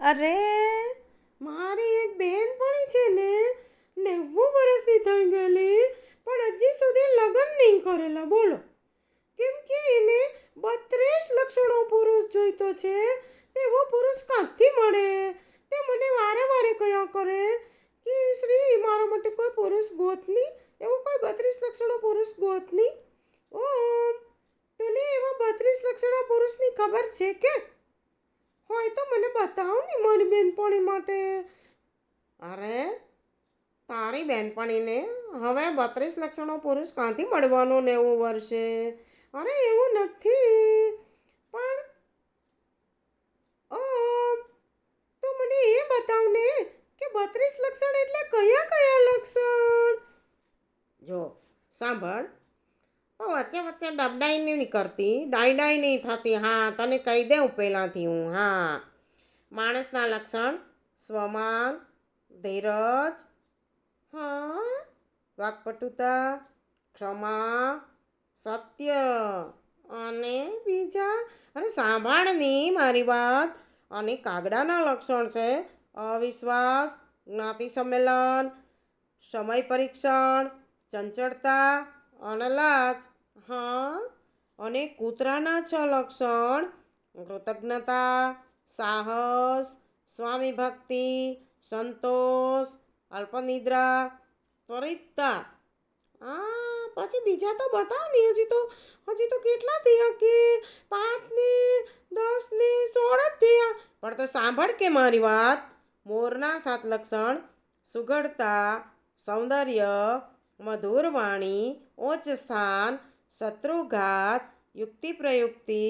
અરે મારી એક બેનપણી છે ને 90 વર્ષની થઈ ગયેલી પણ હજી સુધી લગ્ન નહીં કરેલા. બોલો કેમ કે એને 32 લક્ષણો પુરુષ જોઈતો છે. તેવો પુરુષ ક્યાંથી મળે? તે મને વારે વારે કહ્યા કરે કે શ્રી મારા માટે કોઈ પુરુષ ગોતની, એવો કોઈ 32 લક્ષણો પુરુષ ગોતની. ઓમ તને એવા 32 લક્ષણો પુરુષની ખબર છે કે? હોય તો મને બતાવો ને મારી બેનપણી માટે. અરે તારી બેનપણીને હવે 32 લક્ષણો પુરુષ ક્યાંથી મળવાનો 90 વર્ષે? અરે એવું નથી, પણ તો મને એ બતાવ ને કે 32 લક્ષણ એટલે કયા કયા લક્ષણ? જો સાંભળ, વચ્ચે વચ્ચે ડબડાઈ નહીં કરતી, ડાઈ નહીં થતી. હા, તને કહી દઉં પહેલાંથી હું. હા, માણસના લક્ષણ: સ્વમાન, ધીરજ, હા, વાકપટુતા, ક્ષમા, સત્ય, અને બીજા, અરે સાંભળની મારી વાત. અને કાગડાના લક્ષણ છે: અવિશ્વાસ, જ્ઞાતિ સંમેલન, સમય પરીક્ષણ, ચંચળતા અને લાજ. હા, અને કૂતરાના 6 લક્ષણ: કૃતજ્ઞતા, સાહસ, સ્વામી ભક્તિ, સંતોષ, અલ્પનિદ્રા, ત્વરિતતા. પછી બીજા તો બતાવ ને. હજી તો કેટલા થયા કે 5 ને 10 ને 16 જ થયા. પણ તો સાંભળ કે મારી વાત. મોરના 7 લક્ષણ: સુઘડતા, સૌંદર્ય, મધુર વાણી, ઉચ્ચ સ્થાન, શત્રુઘાત, યુક્તિ પ્રયુક્તિ,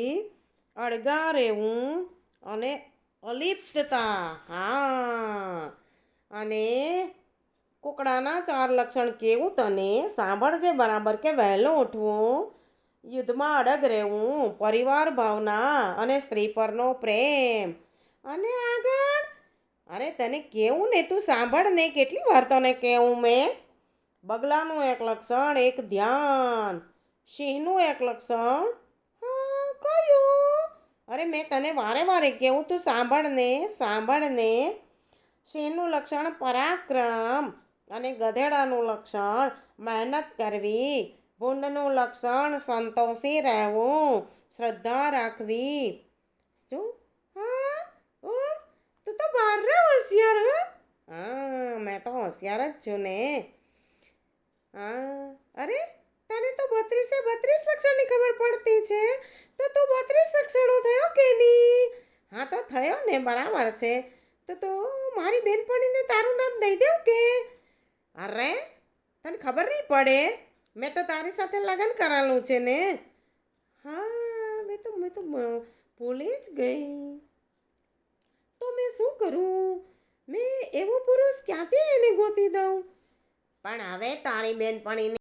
અળગા રહેવું અને અલિપ્તતા. હા, અને કુકડાના 4 લક્ષણ કેવું તને? સાંભળજે બરાબર કે વહેલો ઉઠવું, યુદ્ધમાં અડગ રહેવું, પરિવાર ભાવના અને સ્ત્રી પરનો પ્રેમ. અને આગળ, અરે તને કેવું ને, તું સાંભળ ને, કેટલી વાર તને કહેવું મેં. બગલાનું 1 લક્ષણ: એક ધ્યાન. સિંહનું 1 લક્ષણ: હા, કયું? અરે મેં તને વારે વારે કહેવું, તું સાંભળ ને. સિંહનું લક્ષણ પરાક્રમ. અને ગધેડાનું લક્ષણ મહેનત કરવી. ભૂંડનું લક્ષણ સંતોષી રહેવું, શ્રદ્ધા રાખવી. શું? હા, તું તો બહાર હોશિયાર. હા, મેં તો હોશિયાર જ છું ને. હા, અરે તને તો 32 લક્ષણની ખબર પડતી છે, તો તું 32 લક્ષણો થયો કે નહીં? હા, તો થયો ને, બરાબર છે. તો મારી બેનપણીને તારું નામ દઈ દઉં કે? અરે તને ખબર નહીં પડે? મેં તો તારી સાથે લગ્ન કરાવેલું છે ને. હા, મેં તો ભૂલી જ ગઈ. તો મેં શું કરું? મેં એવો પુરુષ ક્યાંથી એને ગોતી દઉં? પણ હવે તારી બેનપણીને